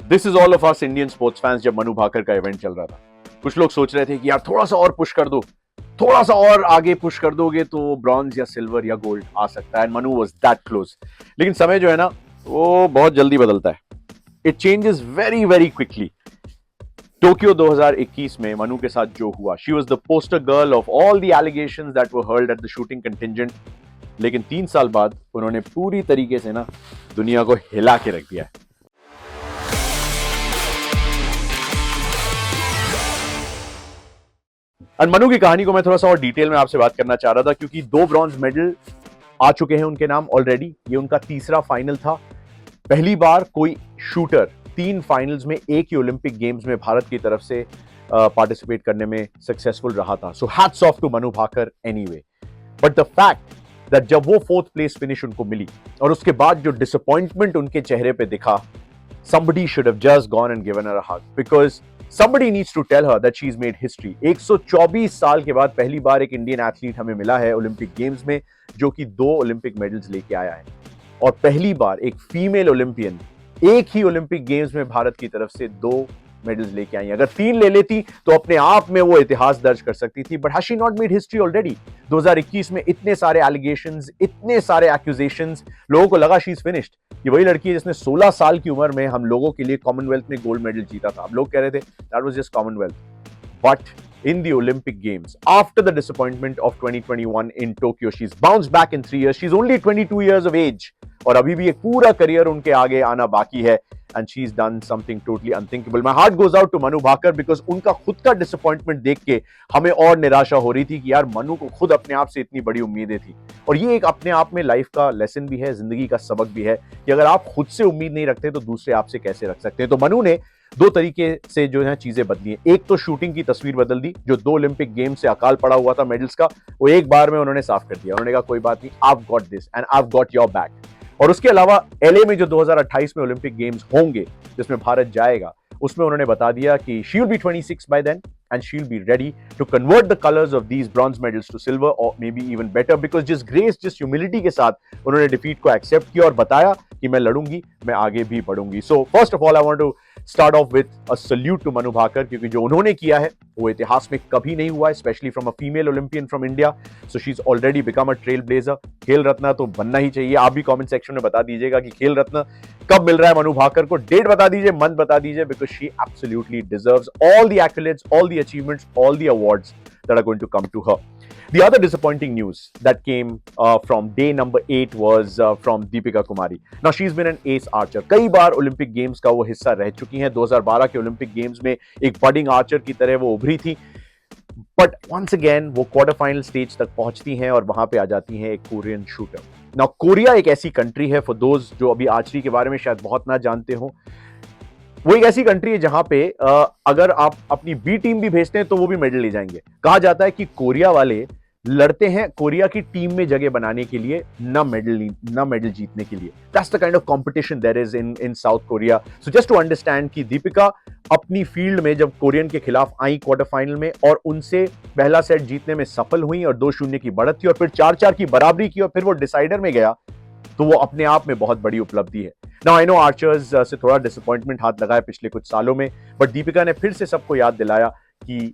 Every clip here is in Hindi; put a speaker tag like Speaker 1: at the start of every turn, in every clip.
Speaker 1: This is all of us Indian sports fans जब मनु भाकर का इवेंट चल रहा था। कुछ लोग सोच रहे थे कि यार थोड़ा सा और पुश कर दो, थोड़ा सा और आगे पुश कर दोगे तो ब्रॉन्ज या सिल्वर या गोल्ड आ सकता है। Manu was that close. लेकिन समय जो है ना वो बहुत जल्दी बदलता है। It changes very very quickly. Tokyo 2021 में मनु के साथ जो हुआ, she was the poster girl of all the allegations that were hurled at the shooting contingent. लेकिन 3 साल बाद उन्होंने पूरी तरीके से ना दुनिया को हिला के रख दिया है। और मनु की कहानी को मैं थोड़ा सा और डिटेल में आपसे बात करना चाह रहा था क्योंकि 2 ब्रॉन्ज मेडल आ चुके हैं उनके नाम ऑलरेडी। ये उनका तीसरा फाइनल था। पहली बार कोई शूटर 3 फाइनल्स में एक ही ओलंपिक गेम्स में भारत की तरफ से पार्टिसिपेट करने में सक्सेसफुल रहा था। So hats off to Manu Bhakar anyway. But the fact that जब वो 4th प्लेस फिनिश उनको मिली और उसके बाद जो डिसअपॉइंटमेंट उनके चेहरे पे दिखा, somebody should have just gone and given her a hug because somebody needs to tell her that she's made history। 124 साल के बाद पहली बार एक इंडियन एथलीट हमें मिला है ओलंपिक गेम्स में जो कि 2 ओलंपिक मेडल्स लेके आया है। और पहली बार एक फीमेल ओलंपियन एक ही ओलंपिक गेम्स में भारत की तरफ से 2 मेडल्स लेके आई। अगर 3 ले लेती तो अपने आप में वो इतिहास दर्ज कर सकती थी। But has she not made history already? 2021 में इतने सारे एलिगेशंस, इतने सारे एक्यूजेशंस, लोगों को लगा शी इज फिनिश्ड। ये वही लड़की है जिसने 16 साल की उम्र में हम लोगों के लिए कॉमनवेल्थ में गोल्ड मेडल जीता था। अब लोग कह रहे थे that was just Commonwealth. But in the Olympic Games, after the disappointment of 2021 in Tokyo, she's bounced back in 3 years. She's only 22 years of age. और अभी भी एक पूरा करियर उनके आगे आना बाकी है। And she's done something totally unthinkable. My heart goes out to Manu Bhaker because उनका खुद का disappointment देख के हमें और निराशा हो रही थी कि यार मनु को खुद अपने आप से इतनी बड़ी उम्मीदें थी। और ये एक अपने आप में लाइफ का लेसन भी है, जिंदगी का सबक भी है कि अगर आप खुद से उम्मीद नहीं रखते तो दूसरे आपसे कैसे रख सकते हैं। तो मनु ने 2 तरीके से जो है चीजें बदली हैं। एक तो शूटिंग की तस्वीर बदल दी, जो 2 ओलंपिक गेम से अकाल पड़ा हुआ था मेडल्स का, वो एक बार में उन्होंने साफ कर दिया। उन्होंने कहा कोई बात नहीं, I've got this and I've got your back। और उसके अलावा एलए में जो 2028 में ओलंपिक गेम्स होंगे जिसमें भारत जाएगा, उसमें उन्होंने बता दिया कि she will be 26 by then and she'll be ready to convert the colors of these bronze medals to silver or maybe even better because जिस grace, जिस humility के साथ उन्होंने defeat को accept किया और बताया कि मैं लड़ूंगी, मैं आगे भी बढ़ूंगी। So first of all I want to start off with a salute to Manu Bhaker क्योंकि जो उन्होंने किया है वो इतिहास में कभी नहीं हुआ, especially from a female Olympian from India। So she's already become a trailblazer। खेल रत्न तो बनना ही चाहिए। आप भी कमेंट सेक्शन में बता दीजिएगा कि खेल रत्न कब मिल रहा है मनु भाकर को। डेट बता दीजिए, मंथ बता दीजिए because she absolutely deserves all the accolades, all the achievements, all the awards that are going to come to her। The other disappointing news that came from day number 8 was from Deepika Kumari। Now she's been an ace archer। कई बार ओलंपिक गेम्स का वो हिस्सा रह चुकी हैं। 2012 के ओलंपिक गेम्स में एक बडिंग आर्चर की तरह वो उभरी थी। बट वंस अगेन वो क्वार्टर फाइनल स्टेज तक पहुंचती हैं और वहां पे आ जाती हैं एक कोरियन शूटर। नाउ कोरिया एक ऐसी कंट्री है, फॉर दोज जो अभी आर्चरी के बारे में शायद बहुत ना जानते हो, वो एक ऐसी कंट्री है जहां पे अगर आप अपनी बी टीम भी भेजते हैं तो वो भी मेडल ले जाएंगे। कहा जाता है कि कोरिया वाले लड़ते हैं कोरिया की टीम में जगह बनाने के लिए, ना मेडल जीतने के लिए। That's the kind of competition there is in South Korea. So just to understand कि दीपिका अपनी फील्ड में जब कोरियन के खिलाफ आई क्वार्टर फाइनल में और उनसे पहला सेट जीतने में सफल हुई और 2-0 की बढ़त थी और फिर 4-4 की बराबरी की और फिर वो डिसाइडर में गया, तो वो अपने आप में बहुत बड़ी उपलब्धि है। नाउ आई नो आर्चर्स से थोड़ा डिसअपॉइंटमेंट हाथ लगा है पिछले कुछ सालों में, बट दीपिका ने फिर से सबको याद दिलाया कि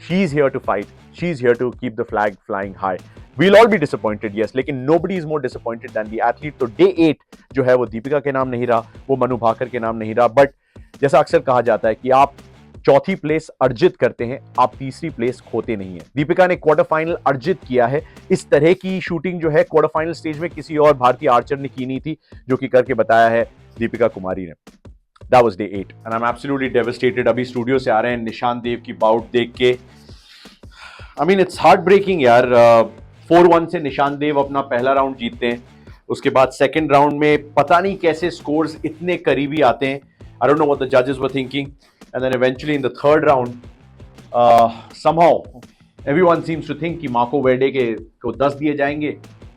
Speaker 1: she is here to fight, she is here to keep the flag flying high। We'll all be disappointed, yes, लेकिन nobody is more disappointed than the athlete। तो डे 8 जो है वो दीपिका के नाम नहीं रहा, वो मनु भाकर के नाम नहीं रहा। बट जैसा अक्सर कहा जाता है कि आप 4थी प्लेस अर्जित करते हैं, आप 3री प्लेस खोते नहीं है। दीपिका ने क्वार्टर फाइनल अर्जित किया है। इस तरह की शूटिंग जो है क्वार्टर फाइनल स्टेज में किसी और भारतीय आर्चर ने की नहीं थी, जो कि करके बताया है दीपिका कुमारी ने। That was day 8 and I'm absolutely devastated। अभी स्टूडियो से आ रहे हैं निशान देव की बाउट देख के। I mean it's heartbreaking यार। 4-1 से निशान देव अपना पहला राउंड जीतते हैं। उसके बाद सेकंड राउंड में पता नहीं कैसे स्कोर्स इतने करीबी आते हैं। I don't know what the judges were thinking। And then eventually in the third round somehow everyone seems to think कि मार्को वेडे को 10 दिए जाएंगे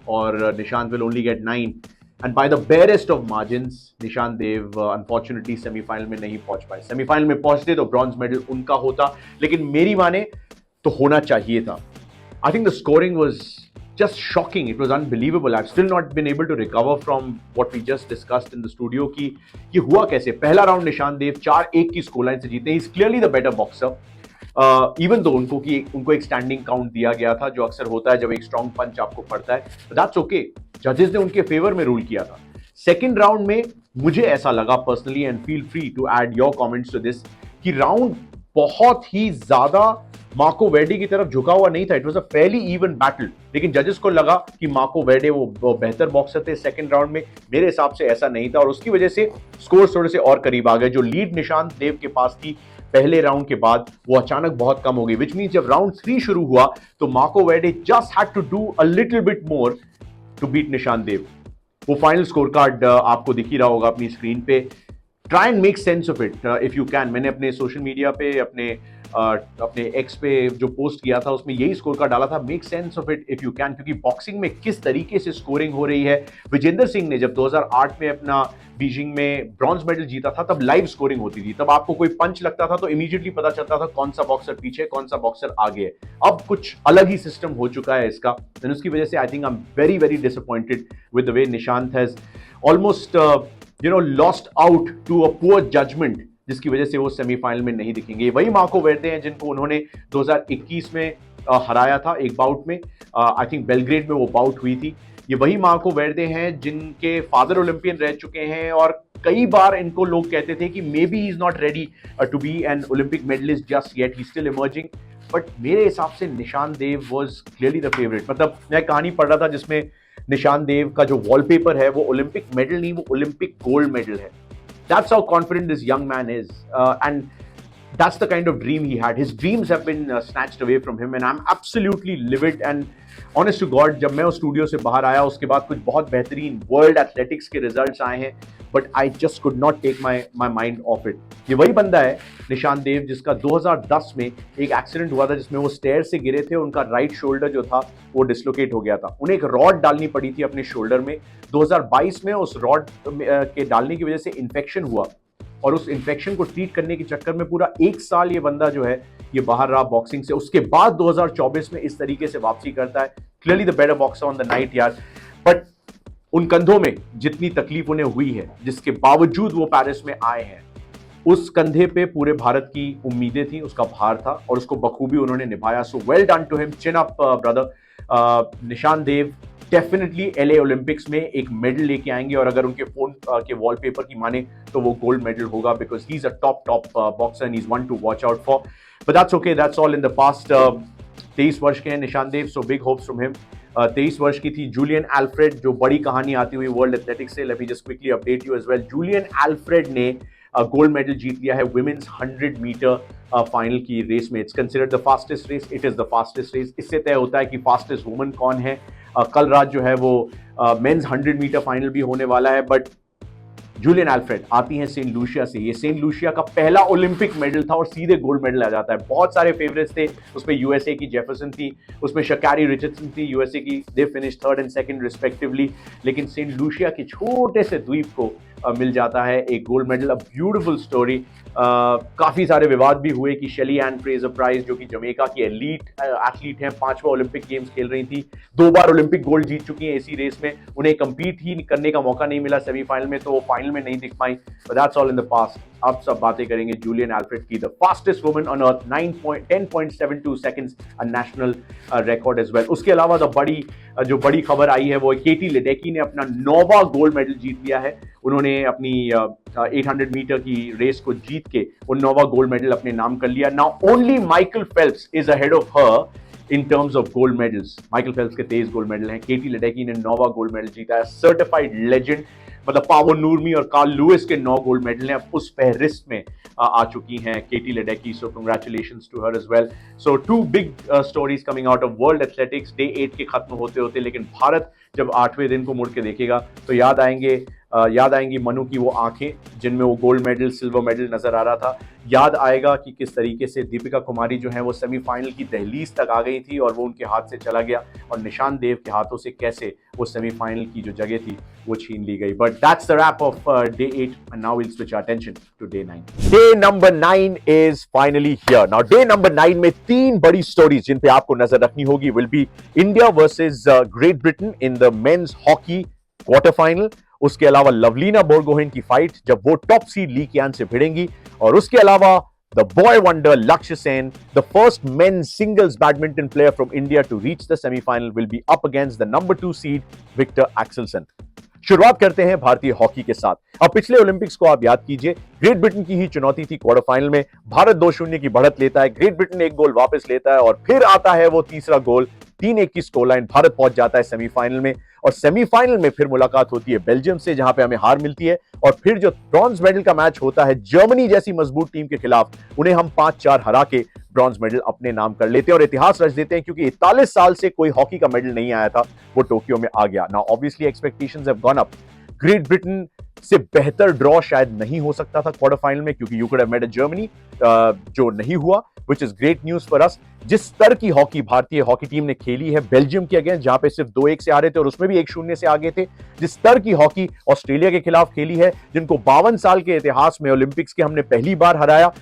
Speaker 1: और निशान will only get 9। And by the barest of margins, निशान देव unfortunately सेमीफाइनल में नहीं पहुंच पाए। सेमीफाइनल में पहुंचते तो ब्रॉन्ज मेडल उनका होता, लेकिन मेरी माने तो होना चाहिए था। I think the scoring was just shocking. It was unbelievable. I've still not been able to recover from what we just discussed in the studio कि ये हुआ कैसे. पहला राउंड निशान देव 4-1 की स्कोर लाइन से जीते. He's clearly the better boxer. Even though उनको एक स्टैंडिंग काउंट दिया गया था जो अक्सर होता है जब एक स्ट्रॉन्ग पंच आपको पड़ता है. That's okay. जजेस ने उनके फेवर में रूल किया था. सेकेंड राउंड में मुझे ऐसा लगा personally, and feel free to add your comments to this, कि राउंड बहुत ही ज्यादा मार्को वेर्डे की तरफ झुका हुआ नहीं था. It was a fairly even battle. लेकिन जजेस को लगा कि मार्को वेर्डे वो बेहतर बॉक्सर थे सेकंड राउंड में. मेरे हिसाब से ऐसा नहीं था और उसकी वजह से स्कोर थोड़े से और करीब आ गए. जो लीड निशान देव के पास थी पहले राउंड के बाद वो अचानक बहुत कम हो गई. विच मींस जब राउंड 3 शुरू हुआ तो Marco Verde just had to do a little bit more to beat Nishant Dev. वो फाइनल स्कोर कार्ड आपको दिख ही रहा होगा अपनी स्क्रीन पे. Try and make sense of it if you can. मैंने अपने सोशल मीडिया पे अपने एक्स पे जो पोस्ट किया था उसमें यही स्कोर कार्ड डाला था. Make sense of it if you can, क्योंकि बॉक्सिंग में किस तरीके से स्कोरिंग हो रही है. विजेंदर सिंह ने जब 2008 में अपना बीजिंग में ब्रॉन्ज मेडल जीता था तब लाइव स्कोरिंग होती थी. तब आपको कोई पंच लगता था तो इमीडिएटली पता चलता था कौन सा बॉक्सर पीछे कौन सा बॉक्सर आगे है. अब कुछ अलग ही सिस्टम हो चुका है इसका. एंड उसकी वजह से I think I am very very disappointed with the way Nishant has almost lost out to a poor judgement, जिसकी वजह से वो सेमीफाइनल में नहीं दिखेंगे. वही मार्को वेर्डे हैं जिनको उन्होंने 2021 में हराया था एक बाउट में. आई थिंक बेलग्रेड में वो बाउट हुई थी. ये वही मार्को वेर्डे हैं जिनके फादर ओलंपियन रह चुके हैं और कई बार इनको लोग कहते थे कि maybe he is not ready to be an Olympic medallist just yet, he still emerging. But मेरे हिसाब से Nishant Dev was clearly the favourite. मतलब मैं कहानी पढ़ रहा था जिसमें निशान देव का जो वॉलपेपर है वो ओलंपिक मेडल नहीं, वो ओलंपिक गोल्ड मेडल है. That's how confident this young man is, and that's the kind of dream he had. His dreams have been snatched away from him, and I'm absolutely livid. And honest to God, जब मैं उस स्टूडियो से बाहर आया उसके बाद कुछ बहुत बेहतरीन वर्ल्ड एथलेटिक्स के रिजल्ट्स आए हैं, but I just could not take my mind off it. ये वही बंदा है निशान देव जिसका 2010 में एक एक्सीडेंट हुआ था जिसमें वो स्टेयर से गिरे थे. उनका राइट शोल्डर जो था वो डिसलोकेट हो गया था. उन्हें एक रॉड डालनी पड़ी थी अपने शोल्डर में. 2022 में उस रॉड के डालने की वजह से इन्फेक्शन हुआ और उस इन्फेक्शन को ट्रीट करने के चक्कर में पूरा 1 साल ये बंदा जो है ये बाहर रहा बॉक्सिंग से. उसके बाद 2024 में इस तरीके से वापसी करता है. Clearly the better boxer on the night यार. बट उन कंधों में जितनी तकलीफ उन्हें हुई है, जिसके बावजूद वो पेरिस में आए हैं, उस कंधे पे पूरे भारत की उम्मीदें थी, उसका भार था और उसको बखूबी उन्होंने निभाया. So well done to him. Chin up brother. Nishant Dev definitely LA Olympics में एक मेडल लेके आएंगे और अगर उनके फोन के वॉलपेपर की माने तो वो गोल्ड मेडल होगा, because he is a top boxer and he is one to watch out for. But that's okay, that's all in the past. 23 वर्ष के हैं Nishant Dev, so big hopes from him. 23 वर्ष की थी जूलियन एल्फ्रेड, जो बड़ी कहानी आती हुई वर्ल्ड एथलेटिक्स से. Let me just quickly update you as well. Julien Alfred ने गोल्ड मेडल जीत लिया है वुमेन्स 100 मीटर फाइनल की रेस में. It's considered the fastest race. It is the fastest race. इससे तय होता है कि फास्टेस्ट वुमन कौन है. कल रात जो है वो मेंस 100 मीटर फाइनल भी होने वाला है. बट जूलियन एल्फ्रेड आती हैं सेंट लूसिया से. ये सेंट लूसिया का पहला ओलंपिक मेडल था और सीधे गोल्ड मेडल आ जाता है. बहुत सारे फेवरेट्स थे उसमें. यूएसए की जेफरसन थी, उसमें शकारी रिचर्डसन थी यूएसए की. They finish 3rd and 2nd respectively. लेकिन सेंट लूसिया के छोटे से द्वीप को मिल जाता है एक gold medal. A beautiful story. काफ़ी सारे विवाद भी हुए कि शेली एन फ्रेजर प्राइस, जो कि जमैका की एलीट एथलीट हैं, 5वां ओलंपिक गेम्स खेल रही थी, 2 बार ओलंपिक गोल्ड जीत चुकी हैं इसी रेस में, उन्हें कंपीट ही करने का मौका नहीं मिला सेमीफाइनल में, तो वो फाइनल में नहीं दिख पाई. But that's all in the past. अब सब बातें करेंगे जूलियन एल्फ्रेड की. The fastest woman on earth, 10.72 seconds, a national record as well. उसके अलावा जो बड़ी खबर आई है वो केटी लेडेकी ने अपना 9वां गोल्ड मेडल जीत लिया है. उन्होंने अपनी 800 मीटर की रेस को जीत के वो 9वां गोल्ड मेडल अपने नाम कर लिया. Now only Michael Phelps is ahead of her in terms of gold medals. Michael Phelps के 23 गोल्ड मेडल हैं. केटी लेडेकी ने 9वां गोल्ड मेडल जीता है. Certified legend. मतलब पावो नूरमी और कार्ल लुइस के 9 गोल्ड मेडल हैं. अब उस फहरिस्त में आ चुकी हैं Katie Ledecky. So congratulations to her as well. So 2 big stories coming out of world athletics. Day 8 के खत्म होते होते, लेकिन भारत जब 8वें दिन को मुड़ के देखेगा तो याद आएंगे याद आएंगी मनु की वो आंखें जिनमें वो गोल्ड मेडल सिल्वर मेडल नजर आ रहा था। याद आएगा कि किस तरीके से दीपिका कुमारी जो है वो सेमीफाइनल की दहलीज तक आ गई थी और वो उनके हाथ से चला गया और निशान देव के हाथों से कैसे वो सेमीफाइनल की जो जगह थी वो छीन ली गई। But that's the wrap of day 8 and now will switch our attention to day 9। Day number 9 is finally here. Now day number 9 में 3 बड़ी स्टोरीज जिन पे आपको नजर रखनी होगी will be India versus great Britain in the men's hockey quarter final. उसके अलावा लवलीना बोरगोहेन की फाइट जब वो टॉप सीड ली कियान से भिड़ेंगी, और उसके अलावा the boy wonder Lakshya Sen, the first men's singles badminton player from India to reach the semi-final, will be up against the number 2 seed Victor Axelsen. शुरुआत करते हैं भारतीय हॉकी के साथ। अब पिछले ओलंपिक्स को आप याद कीजिए, ग्रेट ब्रिटेन की ही चुनौती थी क्वार्टर फाइनल में, भारत 2-0 की बढ़त लेता है, ग्रेट ब्रिटेन एक गोल वापस लेता है और फिर आता है वो तीसरा गोल, 3-1 की स्कोर लाइन, भारत पहुंच जाता है सेमीफाइनल में और सेमीफाइनल में फिर मुलाकात होती है बेल्जियम से जहां पे हमें हार मिलती है और फिर जो ब्रॉन्ज मेडल का मैच होता है जर्मनी जैसी मजबूत टीम के खिलाफ, उन्हें हम 5-4 हरा के ब्रॉन्ज मेडल अपने नाम कर लेते हैं और इतिहास रच देते हैं क्योंकि 41 साल से कोई हॉकी का मेडल नहीं आया था, वो टोक्यो में आ गया। Now obviously expectations have gone up. Great Britain से बेहतर ड्रॉ शायद नहीं हो सकता था क्वार्टर फाइनल में क्योंकि you could have met a Germany, जो नहीं हुआ, which is great news for us. जिस स्तर की हॉकी भारतीय हॉकी टीम ने खेली है बेल्जियम के अगेंस्ट जहां पे सिर्फ 2-1 से आ रहे थे और उसमें भी 1-0 से आगे थे, जिस स्तर की हॉकी ऑस्ट्रेलिया के खिलाफ खेली है जिनको 52 साल के इतिहास में ओलंपिक्स के हमने पहली बार हराया,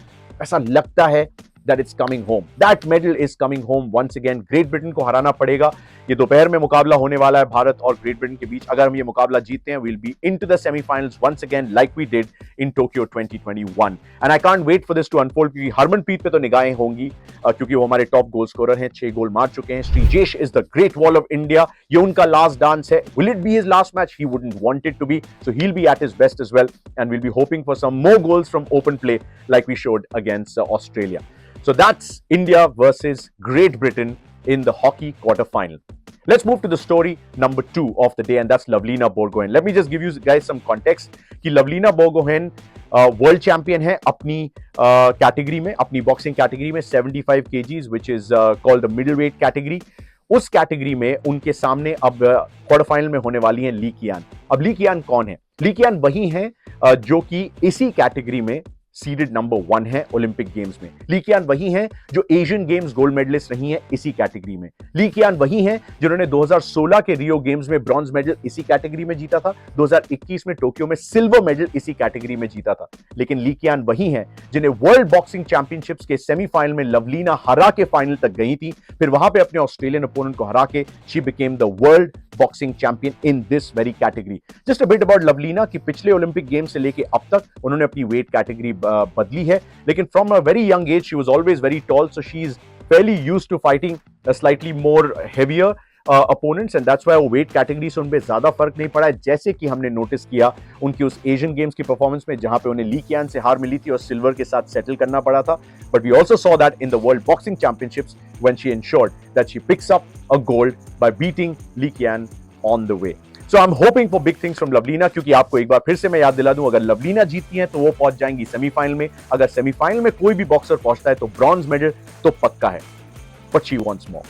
Speaker 1: ऐसा लगता है that it's coming home. That medal is coming home once again. Great Britain को हराना पड़ेगा। ये दोपहर में मुकाबला होने वाला है भारत और ग्रेट ब्रिटेन के बीच। अगर हम ये मुकाबला जीतते हैं, we'll be into the semi-finals once again like we did in Tokyo 2021. And I can't wait for this to unfold क्योंकि हरमनप्रीत पे तो निगाहें होंगी क्योंकि वो हमारे टॉप गोल स्कोरर हैं, 6 गोल मार चुके हैं। Sreejesh is the great wall of India. ये उनका लास्ट डांस है। Will it be his last match? He wouldn't want it to be. So he'll be at his best as well. And we'll be hoping for some more goals from open play like we showed against Australia. So that's India versus Great Britain in the hockey quarterfinal. Let's move to the story number 2 of the day, and that's Lavlina Borgohain. Let me just give you guys some context कि Lavlina Borgohain वर्ल्ड चैंपियन है अपनी कैटेगरी में, अपनी बॉक्सिंग कैटेगरी में 75 kgs, which is called the middleweight category. उस कैटेगरी में उनके सामने अब क्वार्टर फाइनल में होने वाली है ली कियान। अब ली कियान कौन है? ली कियान वही है जो कि इसी कैटेगरी में सीडेड नंबर 1 है ओलंपिक गेम्स में। ली कियान वही हैं जो एशियन गेम्स गोल्ड मेडलिस्ट रही हैं इसी कैटेगरी में। ली कियान वही हैं जिन्होंने 2016 के रियो गेम्स में ब्रॉन्ज मेडल इसी कैटेगरी में जीता था, 2021 में टोक्यो में सिल्वर मेडल इसी कैटेगरी में जीता था। लेकिन ली कियान वही हैं जिन्हें वर्ल्ड बॉक्सिंग चैंपियनशिप्स के सेमीफाइनल में लवलीना हरा के फाइनल तक गई थी, फिर वहां पे अपने ऑस्ट्रेलियन अपोनेंट को हरा के she became the world boxing champion in this very category. Just a bit about Lovlina कि पिछले ओलंपिक गेम से लेके अब तक उन्होंने अपनी वेट कैटेगरी बदली है, लेकिन from a very young age she was always very tall, so she is fairly used to fighting a slightly more heavier opponents and that's why वो वेट कैटेगरी से उनपे ज्यादा फर्क नहीं पड़ा है, जैसे कि हमने नोटिस किया उनकी उस एशियन गेम्स की परफॉर्मेंस में जहां पे उन्हें ली कियान से हार मिली थी और सिल्वर के साथ सेटल करना पड़ा था। But we also saw that in the world boxing championships when she ensured that she picks up a gold by beating Lee Kian on the way. So I'm hoping for big things from Lovlina, क्योंकि आपको एक बार फिर से मैं याद दिला दूं, अगर लवलीना जीतती हैं तो वो पहुंच जाएंगी सेमीफाइनल में, अगर सेमीफाइनल में कोई भी बॉक्सर पहुंचता है तो ब्रॉन्ज मेडल तो पक्का है, but she wants more.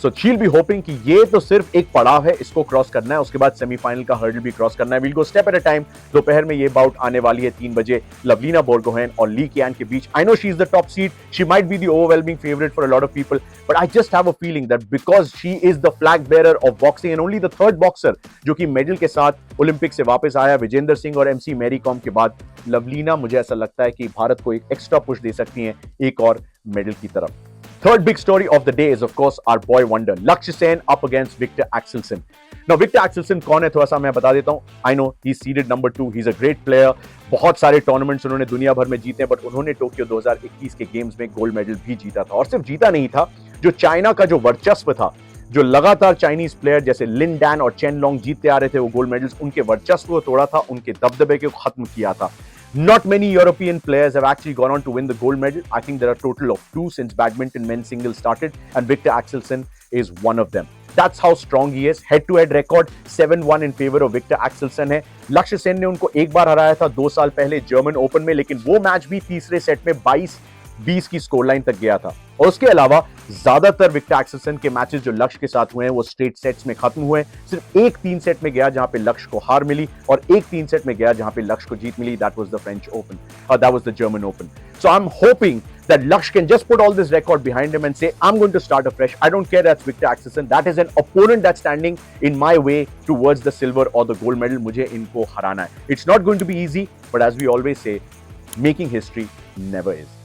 Speaker 1: So she'll be hoping कि ये तो सिर्फ एक पड़ाव है, इसको क्रॉस करना है, उसके बाद सेमीफाइनल का हर्डल भी क्रॉस करना है। We'll go step at a time. दोपहर में ये बाउट आने वाली है 3 बजे लवलीना बोरगोहेन और ली कियान के बीच। I know she is the top seed. She might be the overwhelming favorite for a lot of people, but I just have a feeling that because she is the flag bearer of boxing and only the third boxer जो कि मेडल के साथ ओलंपिक से वापस आया विजेंदर सिंह और MC मैरी कॉम के बाद, लवलीना मुझे ऐसा लगता है कि भारत को एक एक्स्ट्रा पुश दे सकती हैं एक और मेडल की तरफ। Third big story of the day is of course our boy wonder Lakshya Sen up against Victor Axelsen. Now Victor Axelsen कौन है थोड़ा सा मैं बता देता हूं। I know he's seeded number 2. He's a great player. बहुत सारे टूर्नामेंट्स उन्होंने दुनिया भर में जीते हैं, बट उन्होंने टोक्यो 2021 के गेम्स में गोल्ड मेडल भी जीता था। और सिर्फ जीता नहीं था, जो चाइना का जो वर्चस्व था, जो लगातार चाइनीज प्लेयर जैसे लिन डैन और चेन लॉन्ग जीतते आ रहे थे वो गोल्ड मेडल्स, उनके वर्चस्व को तोड़ा था, उनके दबदबे को खत्म किया था। Not many European players have actually gone on to win the gold medal. I think there are a total of 2 since badminton men's singles started, and Victor Axelsen is one of them. That's how strong he is. Head-to-head record 7-1 in favor of Victor Axelsen है। लक्ष्य सेन ने उनको एक बार हराया था 2 साल पहले जर्मन ओपन में, लेकिन वो मैच भी तीसरे सेट में 20 की स्कोर लाइन तक गया था। और उसके अलावा ज्यादातर विक्टर एक्सेल्सन के मैचेस जो लक्ष्य के साथ हुए हैं वो स्ट्रेट सेट्स में खत्म हुए। सिर्फ एक 3 सेट में गया जहां पे लक्ष्य को हार मिली, और एक 3 सेट में गया जहां पे लक्ष्य को जीत मिली। That was the French Open, that was the German Open. So I am hoping that Laksh can just put all this record behind him and say, I'm going to start afresh. I don't care that's Victor Axelsen. That is an opponent that's standing in my way towards the silver or the gold medal. मुझे इनको हराना है. It's not going to be easy, but as we always say, making history never is.